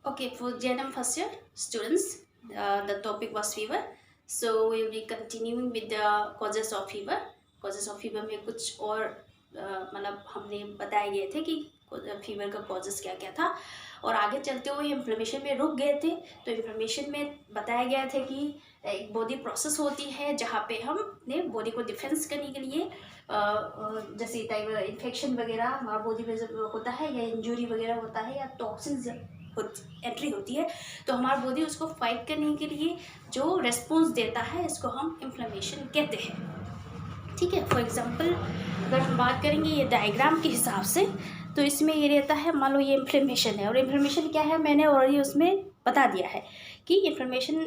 Okay, for JNM first year students, the topic was fever. So we will be continuing with the causes of fever. Causes of fever में कुछ और मतलब हमने बताए गए थे कि फीवर का कॉजेस क्या क्या था, और आगे चलते हुए इन्फ्लेमेशन में रुक गए थे। तो इन्फ्लेमेशन में बताया गया था कि एक बॉडी प्रोसेस होती है जहाँ पे हमने बॉडी को डिफेंस करने के लिए जैसे टाइप इन्फेक्शन वगैरह हमारा बॉडी में जब होता है या इंजरी वगैरह होता है या टॉक्सिन्स एंट्री होती है, तो हमारा बॉडी उसको फाइट करने के लिए जो रेस्पॉन्स देता है इसको हम इन्फ्लेमेशन कहते हैं। ठीक है, फॉर एग्जांपल अगर हम बात करेंगे ये डायग्राम के हिसाब से, तो इसमें ये रहता है, मान लो ये इन्फ्लेमेशन है, और इन्फ्लेमेशन क्या है मैंने ऑलरेडी उसमें बता दिया है कि इन्फ्लेमेशन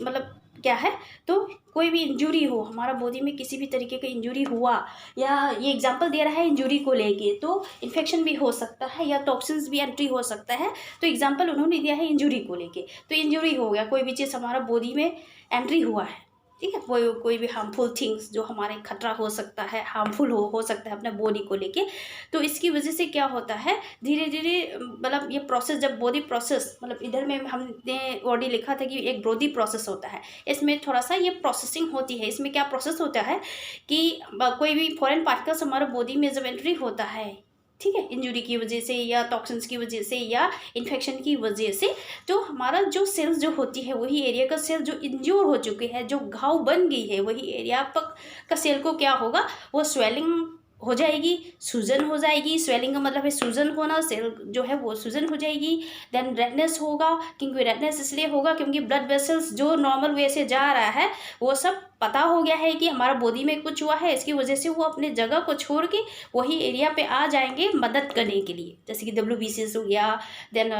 मतलब क्या है। तो कोई भी इंजरी हो हमारा बॉडी में, किसी भी तरीके का इंजरी हुआ, या ये एग्जांपल दे रहा है इंजरी को लेके, तो इन्फेक्शन भी हो सकता है या टॉक्सिन्स भी एंट्री हो सकता है। तो एग्जांपल उन्होंने दिया है इंजरी को लेके, तो इंजरी हो गया, कोई भी चीज़ हमारा बॉडी में एंट्री हुआ है। ठीक है, कोई भी हार्मफुल थिंग्स जो हमारे खतरा हो सकता है, हार्मफुल हो सकता है अपने बॉडी को लेके, तो इसकी वजह से क्या होता है धीरे धीरे मतलब ये प्रोसेस, जब बॉडी प्रोसेस मतलब इधर में हमने ऑलरेडी लिखा था कि एक बॉडी प्रोसेस होता है, इसमें थोड़ा सा ये प्रोसेसिंग होती है। इसमें क्या प्रोसेस होता है कि कोई भी फॉरेन पार्टिकल्स हमारे बॉडी में जब एंट्री होता है, ठीक है, इंजरी की वजह से या टॉक्सिन्स की वजह से या इन्फेक्शन की वजह से, तो हमारा जो सेल्स जो होती है वही एरिया का सेल जो इंज्योर हो चुके हैं, जो घाव बन गई है, वही एरिया का सेल को क्या होगा, वो स्वेलिंग हो जाएगी, सूजन हो जाएगी। स्वेलिंग का मतलब है सूजन होना, सेल जो है वो सूजन हो जाएगी। देन रेडनेस होगा, क्योंकि रेडनेस इसलिए होगा क्योंकि ब्लड वेसल्स जो नॉर्मल वे से जा रहा है वो सब पता हो गया है कि हमारा बॉडी में कुछ हुआ है, इसकी वजह से वो अपने जगह को छोड़ के वही एरिया पे आ जाएंगे मदद करने के लिए, जैसे कि WBCs हो गया। देन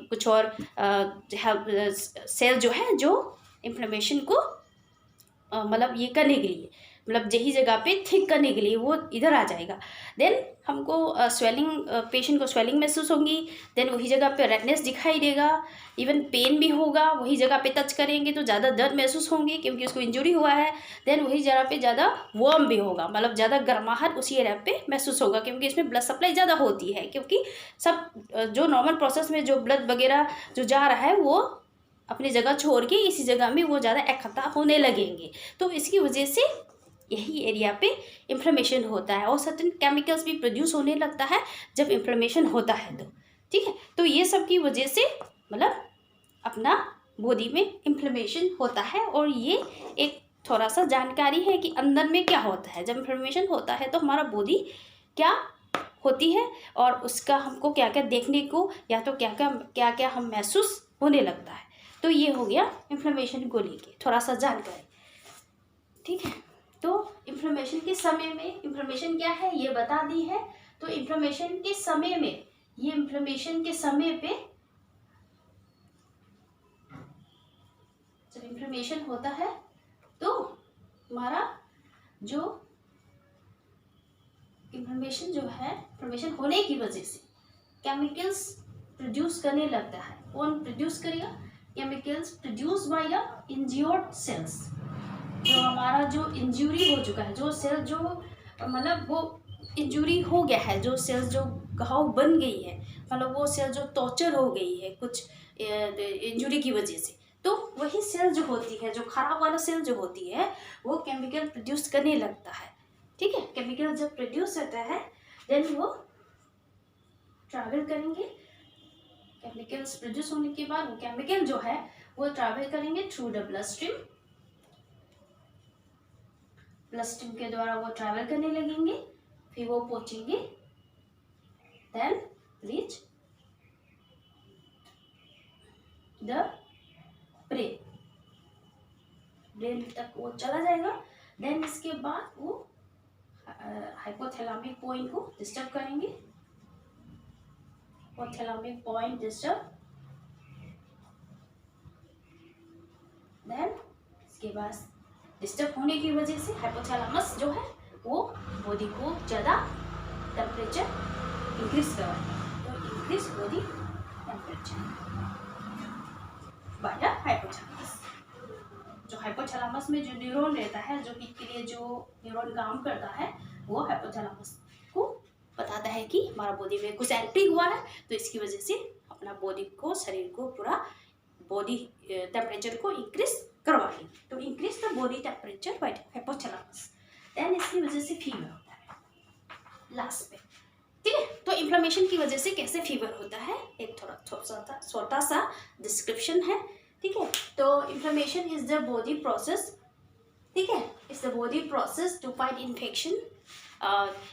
कुछ और सेल जो है जो इन्फ्लेमेशन को मतलब ये करने के लिए, मतलब यही जगह पे थिक करने के लिए वो इधर आ जाएगा। देन हमको स्वेलिंग, पेशेंट को स्वेलिंग महसूस होगी। देन वही जगह पे रेडनेस दिखाई देगा, इवन पेन भी होगा, वही जगह पे टच करेंगे तो ज़्यादा दर्द महसूस होंगे क्योंकि उसको इंजरी हुआ है। देन वही जगह पे ज़्यादा वार्म भी होगा, मतलब ज़्यादा गर्माहट उसी एरिया पे महसूस होगा क्योंकि इसमें ब्लड सप्लाई ज़्यादा होती है, क्योंकि सब जो नॉर्मल प्रोसेस में जो ब्लड वगैरह जो जा रहा है वो अपनी जगह छोड़ के इसी जगह में वो ज़्यादा इकट्ठा होने लगेंगे। तो इसकी वजह से यही एरिया पे इन्फ्लेमेशन होता है, और सर्टेन केमिकल्स भी प्रोड्यूस होने लगता है जब इन्फ्लेमेशन होता है। तो ठीक है, तो ये सब की वजह से मतलब अपना बॉडी में इन्फ्लेमेशन होता है। और ये एक थोड़ा सा जानकारी है कि अंदर में क्या होता है। जब इन्फ्लेमेशन होता है तो हमारा बॉडी क्या होती है और उसका हमको क्या क्या देखने को या तो क्या क्या हम महसूस होने लगता है। तो ये हो गया इन्फ्लेमेशन को लेके थोड़ा सा जानकारी। ठीक है, तो इन्फ्लेमेशन के समय में, इन्फ्लेमेशन क्या है ये बता दी है। तो इन्फ्लेमेशन के समय में, ये इन्फ्लेमेशन के समय पे जब इन्फ्लेमेशन होता है तो हमारा जो इन्फ्लेमेशन जो है, इन्फ्लेमेशन होने की वजह से केमिकल्स प्रोड्यूस करने लगता है। कौन प्रोड्यूस करेगा? Chemicals produce by the injured cells. जो हमारा जो इंजरी हो चुका है, जो सेल जो मतलब वो इंजरी हो गया है, जो सेल्स जो घाव बन गई है, मतलब वो सेल जो टॉर्चर हो गई है कुछ इंजरी की वजह से, तो वही सेल जो होती है, जो खराब वाला सेल जो होती है, वो केमिकल प्रोड्यूस करने लगता है। ठीक है, केमिकल जब प्रोड्यूस होता है देन वो ट्रैवल करेंगे। केमिकल्स प्रोड्यूस होने के बाद वो केमिकल जो है वो ट्रैवल करेंगे through the blood stream. Blood stream के द्वारा वो ट्रैवल करने लगेंगे, फिर वो पहुंचेंगे then reach the brain. Brain तक वो चला जाएगा। देन इसके बाद वो हाइपोथैलेमिक पॉइंट को डिस्टर्ब करेंगे। हाइपोथैलेमिक पॉइंट डिस्टर्ब, देन इसके बाद डिस्टर्ब होने की वजह से हाइपोथैलेमस जो है वो बॉडी को ज़्यादा टेम्परेचर इंक्रीज करवाएगा। तो increase body temperature by the hypothalamus. जो हाइपोथैलेमस में जो न्यूरॉन रहता है, जो हीट के लिए जो न्यूरॉन काम करता है, वो हाइपोथैलेमस को बताता है कि हमारा बॉडी में कुछ एंट्री हुआ है, तो इसकी वजह से अपना बॉडी को, शरीर को पूरा बॉडी टेम्परेचर को इंक्रीज करवाएंगे। तो increase the body temperature by hypothalamus, then इसकी वजह से फीवर होता है लास्ट में। ठीक है, तो इन्फ्लेमेशन की वजह से कैसे फीवर होता है एक थोड़ा छोटा सा डिस्क्रिप्शन है। ठीक है, तो inflammation is the body process, ठीक है, is the body process to fight infection,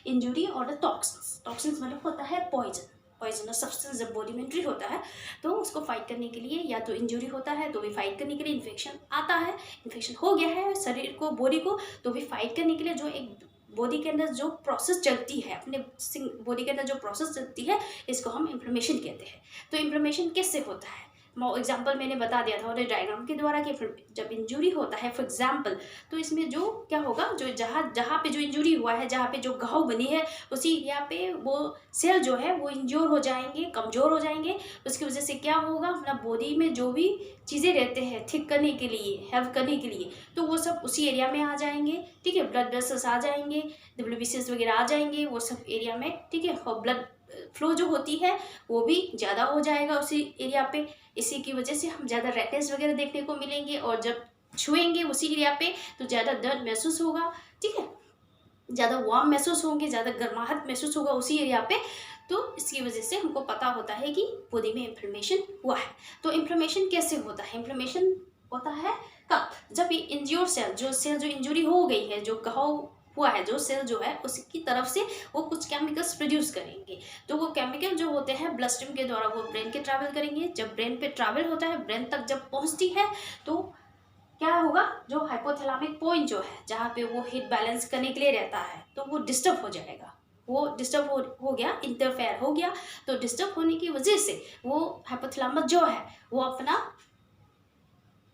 injury और द टॉक्सिन्स। टॉक्सिन्स मतलब होता है पॉइजनस सब्सटेंस जब बॉडी में एंट्री होता है तो उसको फाइट करने के लिए, या तो इंजुरी होता है तो भी फाइट करने के लिए, इन्फेक्शन आता है, इन्फेक्शन हो गया है शरीर को, बॉडी को, तो भी फाइट करने के लिए जो एक बॉडी के अंदर जो प्रोसेस चलती है, अपने बॉडी के अंदर जो प्रोसेस चलती है, इसको हम इन्फ्लेमेशन कहते हैं। तो इन्फ्लेमेशन कैसे होता है, एग्जाम्पल मैंने बता दिया था और डायग्राम के द्वारा कि जब इंजुरी होता है फॉर एग्जाम्पल, तो इसमें जो क्या होगा, जो जहाँ पे जो इंजुरी हुआ है, जहाँ पे जो घाव बनी है, उसी एरिया पे वो सेल जो है वो इंजोर हो जाएंगे, कमज़ोर हो जाएंगे। उसकी वजह से क्या होगा, अपना बॉडी में जो भी चीज़ें रहते हैं ठीक करने के लिए, हेल्प करने के लिए, तो वो सब उसी एरिया में आ जाएंगे। ठीक है, ब्लड वेसल्स आ जाएंगे, WBCs वगैरह आ जाएंगे, वो सब एरिया में। ठीक है, और ब्लड फ्लो जो होती है वो भी ज़्यादा हो जाएगा उसी एरिया पे। इसी की वजह से हम ज़्यादा रेडनेस वगैरह देखने को मिलेंगे, और जब छुएंगे उसी एरिया पे तो ज़्यादा दर्द महसूस होगा। ठीक है, ज़्यादा वार्म महसूस होंगे, ज़्यादा गर्माहट महसूस होगा उसी एरिया पे। तो इसकी वजह से हमको पता होता है कि बॉडी में इन्फ्लेमेशन हुआ है। तो इन्फ्लेमेशन कैसे होता है, इन्फ्लेमेशन होता है कब, जब ये इंज्योर सेल जो इंजुरी हो गई है, जो घाव हुआ है, जो सेल जो है उसकी तरफ से वो कुछ केमिकल्स प्रोड्यूस करेंगे। तो वो केमिकल जो होते हैं ब्लड स्ट्रीम के द्वारा वो ब्रेन के ट्रैवल करेंगे। जब ब्रेन पे ट्रैवल होता है, ब्रेन तक जब पहुंचती है, तो क्या होगा, जो हाइपोथैलेमिक पॉइंट जो है, जहाँ पे वो हीट बैलेंस करने के लिए रहता है, तो वो डिस्टर्ब हो जाएगा। वो डिस्टर्ब हो गया, इंटरफेयर हो गया। तो डिस्टर्ब होने की वजह से वो हाइपोथैलेमस जो है वो अपना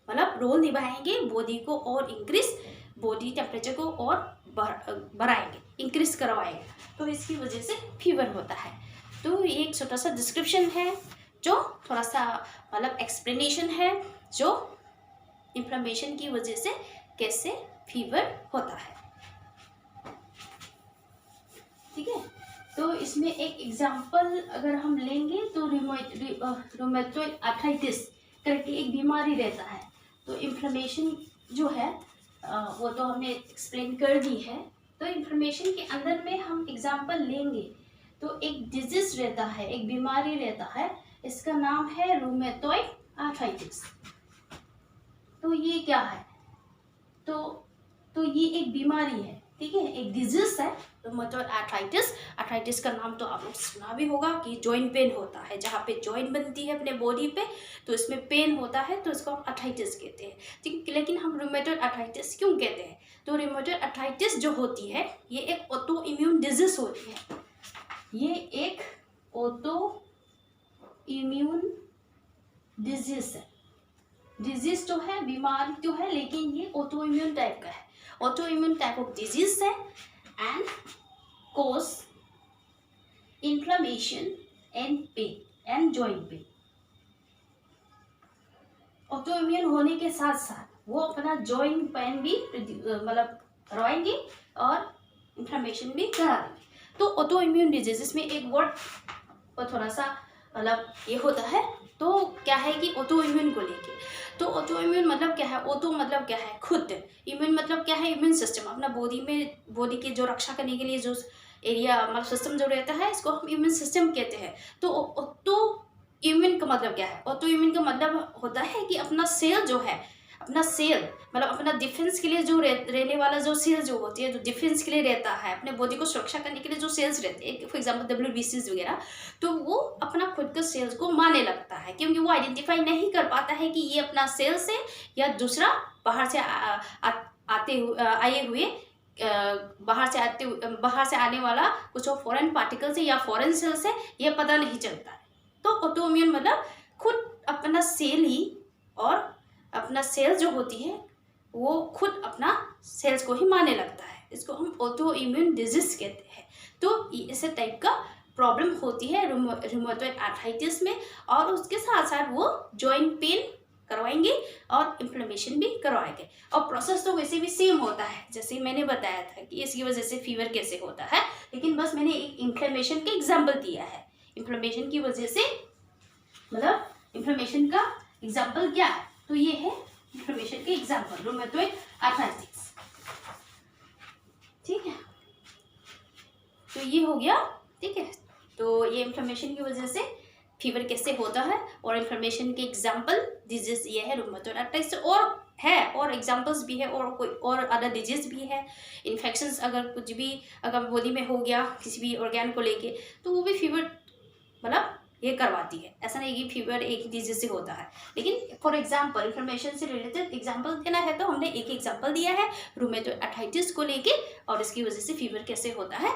मतलब रोल निभाएंगे, बॉडी को और इंक्रीज, बॉडी टेम्परेचर को और बढ़ाएंगे, इंक्रीज करवाएंगे। तो इसकी वजह से फीवर होता है। तो ये एक छोटा सा डिस्क्रिप्शन है, जो थोड़ा सा मतलब एक्सप्लेनेशन है, जो इन्फ्लेमेशन की वजह से कैसे फीवर होता है। ठीक है, तो इसमें एक एग्जांपल अगर हम लेंगे तो रूमेटॉइड आर्थराइटिस करके एक बीमारी रहता है। तो इन्फ्लेमेशन जो है वो तो हमने एक्सप्लेन कर दी है। तो इन्फ्लेमेशन के अंदर में हम एग्जांपल लेंगे तो एक डिजीज रहता है, एक बीमारी रहता है, इसका नाम है रूमेटॉइड आर्थराइटिस। तो ये क्या है, तो ये एक बीमारी है। ठीक है, एक डिजीज है रूमेटॉइड आर्थराइटिस। आर्थराइटिस का नाम तो आप लोग सुना भी होगा कि जॉइंट पेन होता है, जहाँ पे जॉइंट बनती है अपने बॉडी पे, तो इसमें पेन होता है, तो इसको हम आर्थराइटिस कहते हैं। ठीक, लेकिन हम रूमेटॉइड आर्थराइटिस क्यों कहते हैं, तो रूमेटॉइड आर्थराइटिस जो होती है ये एक ऑटो इम्यून डिजीज होती है। ये एक ऑटो इम्यून डिजीज है। डिजीज तो है, बीमारी तो है, लेकिन ये ऑटो इम्यून टाइप का है। Auto immune type of disease है and cause inflammation and pain and joint pain. Auto immune होने के साथ साथ वो अपना जॉइंट पेन भी मतलब करवाएंगे और इन्फ्लेमेशन भी करा देंगे। तो ऑटो इम्यून डिजीज, इसमें एक वर्ड पर थोड़ा सा मतलब ये होता है। तो क्या है कि ऑटो इम्यून को लेके, तो ऑटो इम्यून मतलब क्या है, ऑटो मतलब क्या है खुद, इम्यून मतलब क्या है, इम्यून सिस्टम, अपना बॉडी की जो रक्षा करने के लिए जो एरिया मतलब सिस्टम जो रहता है, इसको हम इम्यून सिस्टम कहते हैं। तो ऑटो इम्यून का मतलब क्या है, ऑटो इम्यून का मतलब होता है कि अपना सेल जो है, अपना सेल मतलब अपना डिफेंस के लिए जो रहने वाला जो सेल जो होती है, जो डिफेंस के लिए रहता है, अपने बॉडी को सुरक्षा करने के लिए जो सेल्स रहते हैं, फॉर एग्जांपल WBCs वगैरह, तो वो अपना खुद के सेल्स को मारने लगता है, क्योंकि वो आइडेंटिफाई नहीं कर पाता है कि ये अपना सेल्स है या दूसरा बाहर से आए हुए बाहर से आने वाला कुछ और फॉरेन पार्टिकल्स है या फॉरेन सेल्स है, ये पता नहीं चलता है। तो ऑटो इम्यून मतलब खुद अपना सेल ही, और अपना सेल्स जो होती है वो खुद अपना सेल्स को ही मारने लगता है, इसको हम ऑटो इम्यून डिजीज कहते हैं। तो इस टाइप का प्रॉब्लम होती है रूमेटॉइड आर्थराइटिस में, और उसके साथ साथ वो जॉइंट पेन करवाएंगे और इन्फ्लेमेशन भी करवाएंगे। और प्रोसेस तो वैसे भी सेम होता है, जैसे मैंने बताया था कि इसकी वजह से फीवर कैसे होता है, लेकिन बस मैंने एक इन्फ्लेमेशन का एग्जाम्पल दिया है। इन्फ्लेमेशन की वजह से मतलब इन्फ्लेमेशन का एग्जाम्पल क्या है, तो ये है इन्फ्लेमेशन के एग्जाम्पल, रूमेटॉइड आर्थराइटिस। ठीक है, तो ये हो गया। ठीक है, तो ये इन्फ्लेमेशन की वजह से फीवर कैसे होता है, और इन्फ्लेमेशन के एग्जाम्पल डिजीज ये है रूमेटॉइड आर्थराइटिस, और है और एग्जाम्पल्स भी है, और कोई और अदर डिजीज भी है। इन्फेक्शंस अगर कुछ भी अगर बॉडी में हो गया किसी भी ऑर्गेन को लेके, तो वो भी फीवर मतलब ये करवाती है। ऐसा नहीं कि फीवर एक ही डिजीज से होता है, लेकिन फॉर एग्जांपल इन्फ्लेमेशन से रिलेटेड एग्जांपल देना है तो हमने एक एग्जांपल दिया है रूमेटॉइड आर्थराइटिस को लेके, और इसकी वजह से फीवर कैसे होता है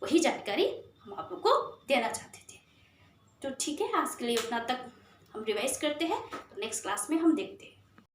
वही जानकारी हम आप लोग को देना चाहते थे। तो ठीक है, आज के लिए उतना तक हम रिवाइज करते हैं, तो नेक्स्ट क्लास में हम देखते हैं।